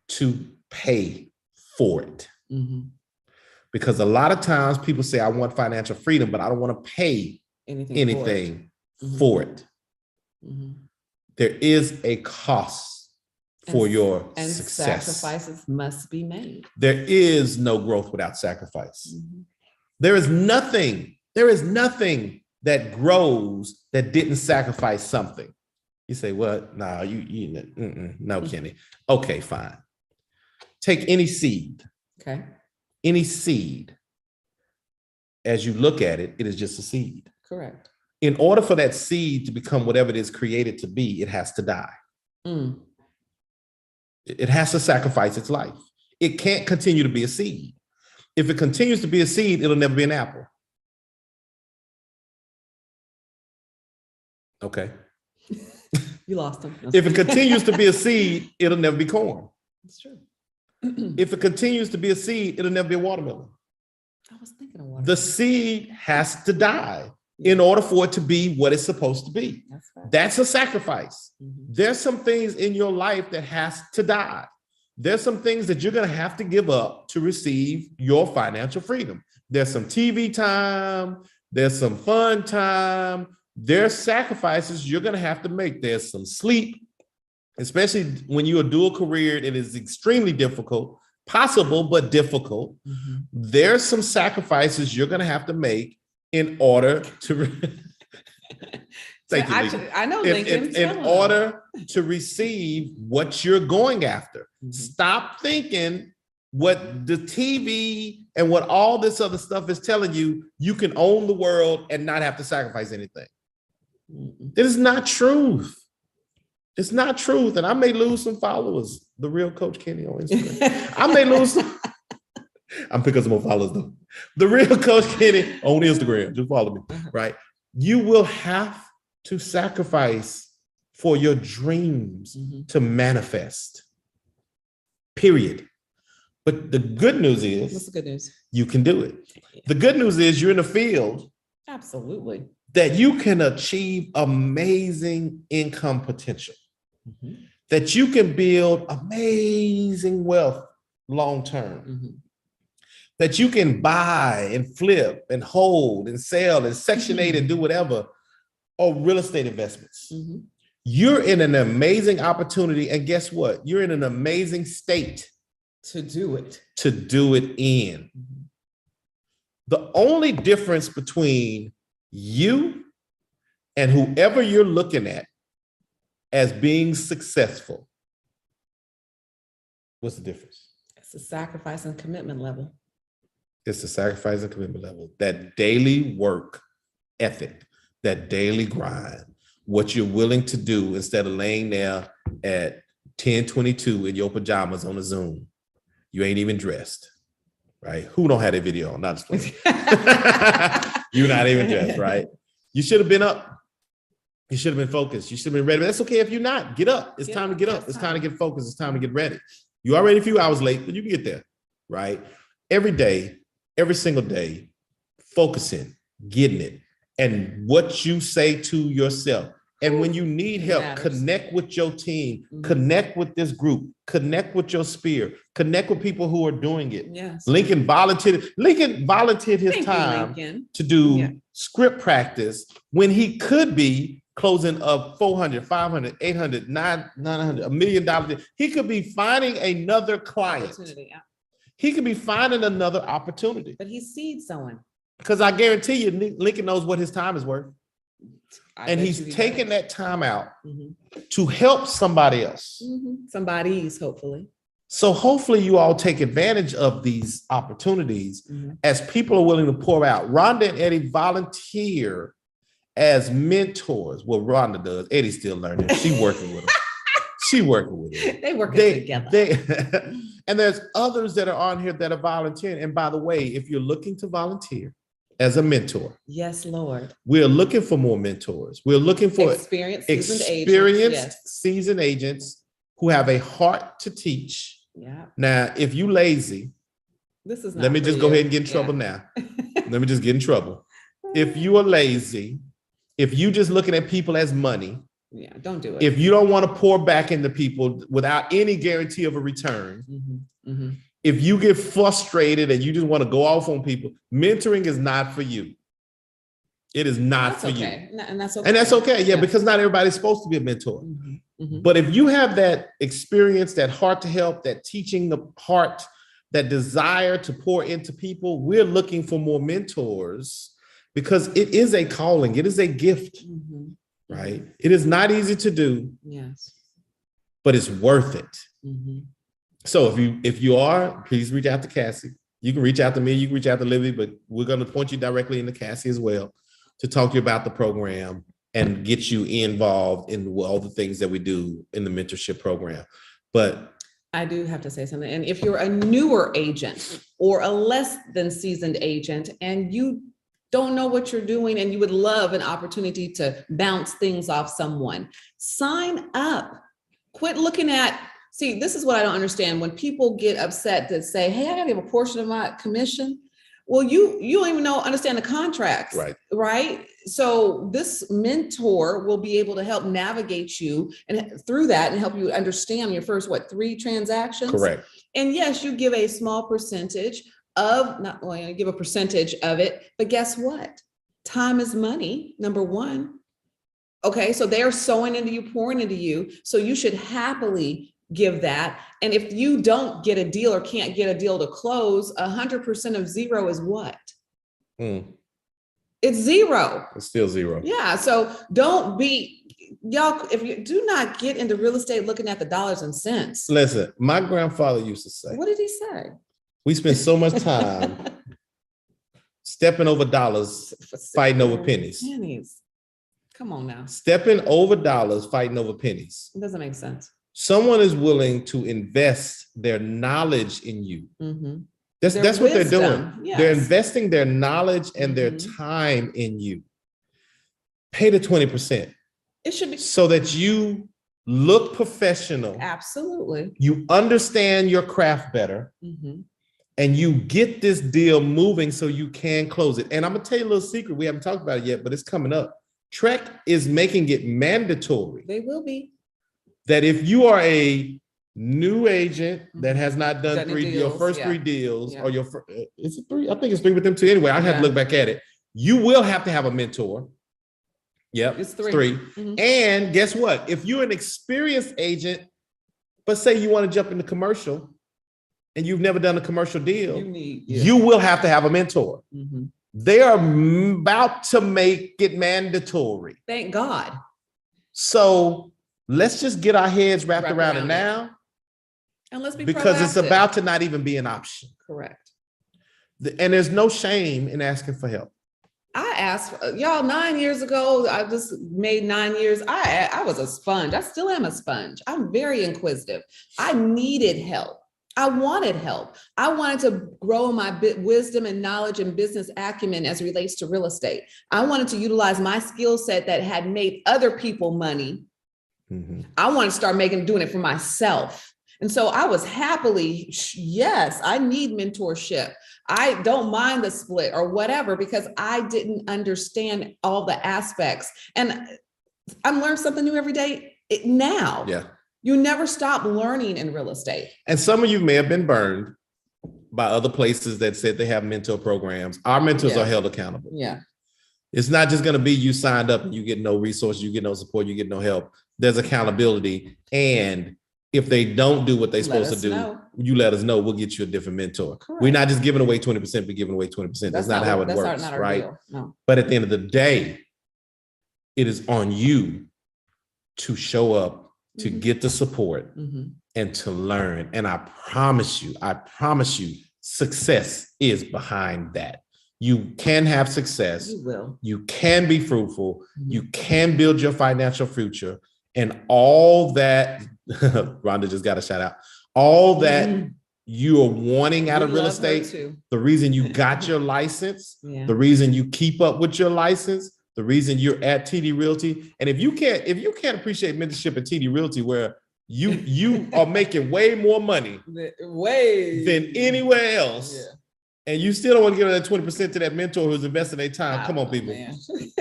to pay for it? Mhm. Because a lot of times people say, I want financial freedom, but I don't want to pay anything for it. Mhm. There is a cost for your And success. sacrifices must be made. There is no growth without sacrifice. Mhm. There is nothing that grows that didn't sacrifice something. You say, well, no, no, Kenny. Okay, fine. Take any seed. Okay. Any seed. As you look at it, it is just a seed. Correct. In order for that seed to become whatever it is created to be, it has to die. Mm. It has to sacrifice its life. It can't continue to be a seed. If it continues to be a seed, it'll never be an apple. Okay. You lost him. If it continues to be a seed, it'll never be corn. It's true. If it continues to be a seed, it'll never be a watermelon. I was thinking of watermelon. The seed has to die in order for it to be what it's supposed to be. That's a sacrifice. Mm-hmm. There's some things in your life that has to die. There's some things that you're going to have to give up to receive your financial freedom. There's some TV time. There's some fun time. There's sacrifices you're going to have to make. There's some sleep, especially when you're a dual career. It is extremely difficult, possible, but difficult. Mm-hmm. There's some sacrifices you're going to have to make in order to thank you, Lincoln. I know Lincoln. In order to receive what you're going after. Mm-hmm. Stop thinking what the TV and what all this other stuff is telling you, you can own the world and not have to sacrifice anything. Mm-hmm. It is not truth. It's not truth. And I may lose some followers. The real Coach Kenny on Instagram. I may lose some. I'm picking some more followers though. The real Coach Kenny on Instagram. Just follow me, right? You will have to sacrifice for your dreams to manifest. Period. But the good news is, what's the good news? You can do it. Yeah. The good news is you're in a field. Absolutely. That you can achieve amazing income potential. Mm-hmm. That you can build amazing wealth long-term. Mm-hmm. That you can buy and flip and hold and sell and Section 8 and do whatever, or real estate investments. Mm-hmm. You're in an amazing opportunity. And guess what? You're in an amazing state to do it. To do it in. Mm-hmm. The only difference between you and whoever you're looking at as being successful, what's the difference? It's a sacrifice and commitment level. It's the sacrifice and commitment level, that daily work ethic, that daily grind, what you're willing to do instead of laying there at 10:22 in your pajamas on a Zoom. You ain't even dressed, right? Who don't have that video on? Not just playing. You're not even dressed, right? You should have been up. You should have been focused. You should have been ready. But that's okay if you're not. Get up. It's time to get up. It's time to get focused. It's time to get ready. You already a few hours late, but you can get there, right? Every day, every single day, focusing, getting it, and what you say to yourself. And when you need help, connect with your team, connect with this group, connect with your sphere, connect with people who are doing it. Yes. Lincoln volunteered his time to do script practice when he could be closing up 400, 500, 800, 900, $1 million. He could be finding another client. He could be finding another opportunity. But he's seed sowing. Because I guarantee you, Lincoln knows what his time is worth. And he's taking that time out to help somebody else. Somebody's, hopefully. So hopefully you all take advantage of these opportunities as people are willing to pour out. Rhonda and Eddie volunteer as mentors. Well, Rhonda does. Eddie's still learning. She working with them. She working with it. They working together. And there's others that are on here that are volunteering. And by the way, if you're looking to volunteer as a mentor, yes, Lord, we're looking for more mentors. We're looking for experienced seasoned agents who have a heart to teach. Yeah. Now, if you lazy, this is not let me just go ahead and get in trouble now. Let me just get in trouble. If you are lazy, if you just looking at people as money, yeah, don't do it. If you don't want to pour back into people without any guarantee of a return, if you get frustrated and you just want to go off on people, mentoring is not for you. It is not for you. And that's okay. And that's okay. Yeah, because not everybody's supposed to be a mentor. But if you have that experience, that heart to help, that teaching the heart, that desire to pour into people, we're looking for more mentors because it is a calling. It is a gift. Right? It is not easy to do. Yes. But it's worth it. So if you are, please reach out to Cassie. You can reach out to me, you can reach out to Livy, but we're going to point you directly into Cassie as well to talk to you about the program and get you involved in all the things that we do in the mentorship program. But I do have to say something. And if you're a newer agent or a less than seasoned agent and you don't know what you're doing and you would love an opportunity to bounce things off someone, sign up. Quit looking at, see, this is what I don't understand. When people get upset that say, hey, I gotta give a portion of my commission. Well, you don't even understand the contracts, right? So this mentor will be able to help navigate you and through that and help you understand your first, 3 transactions? Correct. And yes, you give a small percentage of, not only you give a percentage of it, but guess what? Time is money, number one. Okay, so they're sowing into you, pouring into you. So you should happily give that. And if you don't get a deal or can't get a deal to close, 100% of zero is what? It's zero. It's still zero. Yeah. So don't be, y'all, if you do not get into real estate looking at the dollars and cents. Listen, my grandfather used to say. What did he say? We spend so much time stepping over dollars, fighting over pennies. Come on now. Stepping over dollars, fighting over pennies. It doesn't make sense. Someone is willing to invest their knowledge in you. That's what they're doing. Yes. They're investing their knowledge and their time in you. Pay the 20%. It should be so that you look professional. Absolutely. You understand your craft better. And you get this deal moving so you can close it. And I'm gonna tell you a little secret. We haven't talked about it yet, but it's coming up. TREC is making it mandatory. They will be. That if you are a new agent that has not done your first 3 deals, or your first, is it 3? I think it's 3 with them too. Anyway, I have to look back at it. You will have to have a mentor. Yep, it's 3. And guess what? If you're an experienced agent, but say you want to jump into commercial and you've never done a commercial deal, you will have to have a mentor. They are about to make it mandatory. Thank God. So let's just get our heads wrapped around it now. And let's be because proactive. It's about to not even be an option. Correct. And there's no shame in asking for help. I asked y'all 9 years ago. I just made 9 years. I was a sponge. I still am a sponge. I'm very inquisitive. I needed help. I wanted help. I wanted to grow my wisdom and knowledge and business acumen as it relates to real estate. I wanted to utilize my skill set that had made other people money. I wanted to start doing it for myself. And so I was happily, yes, I need mentorship. I don't mind the split or whatever, because I didn't understand all the aspects. And I'm learning something new every day now. Yeah. You never stop learning in real estate. And some of you may have been burned by other places that said they have mentor programs. Our mentors are held accountable. Yeah. It's not just going to be you signed up and you get no resources, you get no support, you get no help. There's accountability. And if they don't do what they're supposed to do, you let us know. We'll get you a different mentor. Correct. We're not just giving away 20%, but giving away 20%. That's not how it works, right? No. But at the end of the day, it is on you to show up, to get the support and to learn. And I promise you, success is behind that. You can have success. You will. You can be fruitful. You can build your financial future. And all that, Rhonda just got a shout out, all that you are wanting out of real estate, the reason you got your license, the reason you keep up with your license, the reason you're at TD Realty. And if you can't appreciate mentorship at TD Realty, where you are making way more money than anywhere else, and you still don't want to give that 20% to that mentor who's investing their time. Come on, people.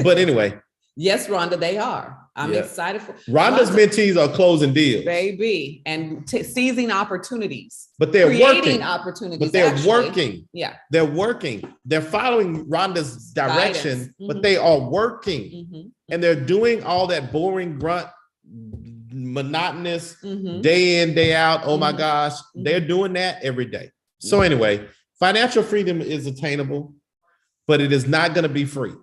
But anyway. Yes, Rhonda, they are. I'm excited for Rhonda's mentees are closing deals, baby, and seizing opportunities. But they're creating working opportunities. But they're working. Yeah, they're working. They're following Rhonda's direction, but they are working, and they're doing all that boring grunt, monotonous, day in, day out. Oh my gosh, they're doing that every day. So anyway, financial freedom is attainable, but it is not going to be free.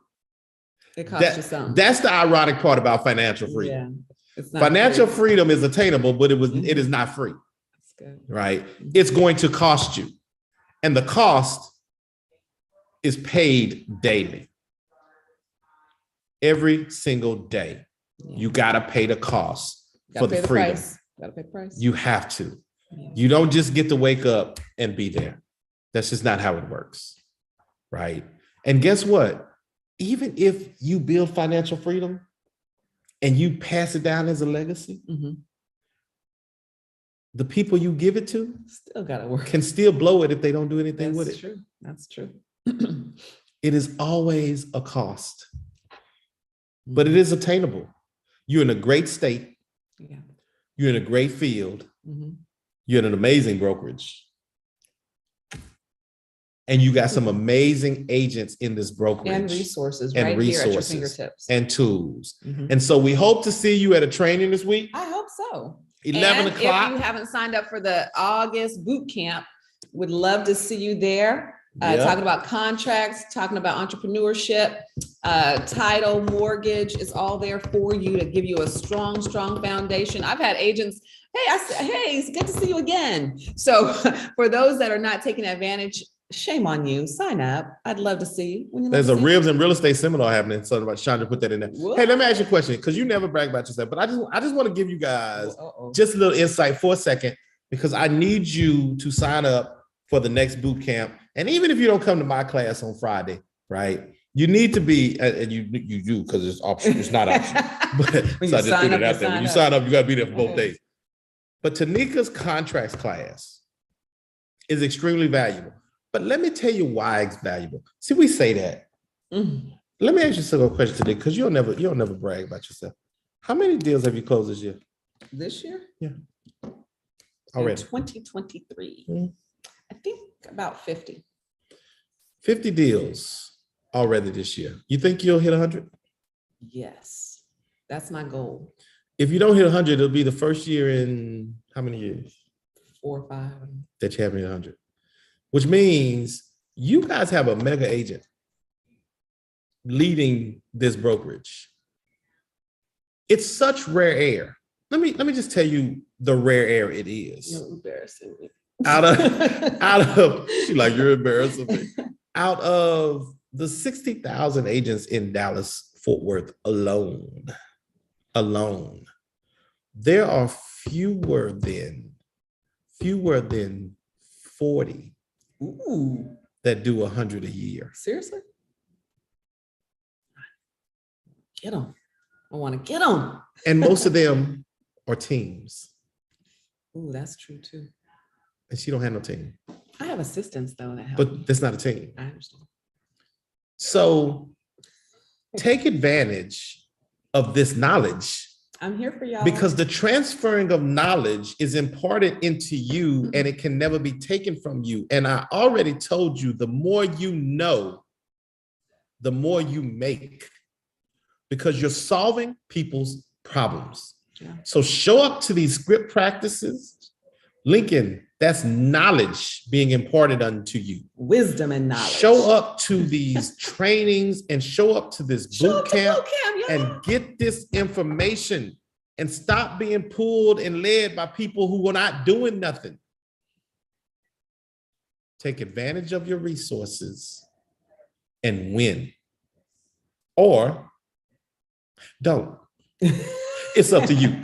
It costs you something. That's the ironic part about financial freedom. It's not financial freedom is attainable, but it is not free. That's good. Right? It's going to cost you. And the cost is paid daily. Every single day. You gotta pay the cost for the freedom. Gotta pay the price. You have to. You don't just get to wake up and be there. That's just not how it works. Right? And guess what? Even if you build financial freedom and you pass it down as a legacy, the people you give it to still gotta work. Can still blow it if they don't do anything with it. True. That's true. It is always a cost, but it is attainable. You're in a great state. Yeah. You're in a great field. You're in an amazing brokerage. And you got some amazing agents in this brokerage. And resources here at your fingertips. And tools. And so we hope to see you at a training this week. I hope so. 11 o'clock. If you haven't signed up for the August boot camp, would love to see you there. Talking about contracts, talking about entrepreneurship, title, mortgage, is all there for you to give you a strong foundation. I've had agents, hey, it's good to see you again. So for those that are not taking advantage, shame on you. Sign up. I'd love to see you. There's a Ribs and Real Estate seminar happening. So about Chandra put that in there. What? Hey, let me ask you a question, because you never brag about yourself, but I just want to give you guys just a little insight for a second, because I need you to sign up for the next boot camp. And even if you don't come to my class on Friday, right? You need to be, and you do, because it's optional. It's not optional. But so I just put it out there. When you sign up, you got to be there for both days. But Tanika's contracts class is extremely valuable. But let me tell you why it's valuable. See, we say that. Let me ask you a question today, because you'll never brag about yourself. How many deals have you closed this year? This year? Yeah. Already. 2023. I think about 50. 50 deals already this year. You think you'll hit 100? Yes. That's my goal. If you don't hit 100, it'll be the first year in how many years? 4 or 5. That you haven't hit 100. Which means you guys have a mega agent leading this brokerage. It's such rare air. Let me just tell you the rare air it is. You're embarrassing me. Out of she's like, you're embarrassing me. Out of the 60,000 agents in Dallas, Fort Worth alone, there are fewer than 40 that do 100 a year. Seriously? Get them. I want to get them. And most of them are teams. Ooh, that's true too. And she don't have no team. I have assistants though that help. But that's not a team. I understand. So take advantage of this knowledge. I'm here for y'all. Because the transferring of knowledge is imparted into you and it can never be taken from you. And I already told you, the more you know, the more you make, because you're solving people's problems. Yeah. So show up to these script practices. Lincoln, that's knowledge being imparted unto you. Wisdom and knowledge. Show up to these trainings and show up to this boot camp and get this information, and stop being pulled and led by people who are not doing nothing. Take advantage of your resources and win. Or don't. It's up to you.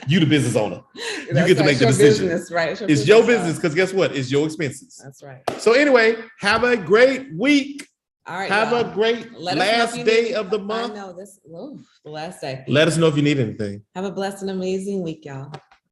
You the business owner. You get to make the decision. Business, right? It's your business because guess what? It's your expenses. That's right. So anyway, have a great week. All right. Have a great last day of the month. I know this. The last day. Let us know if you need anything. Have a blessed and amazing week, y'all.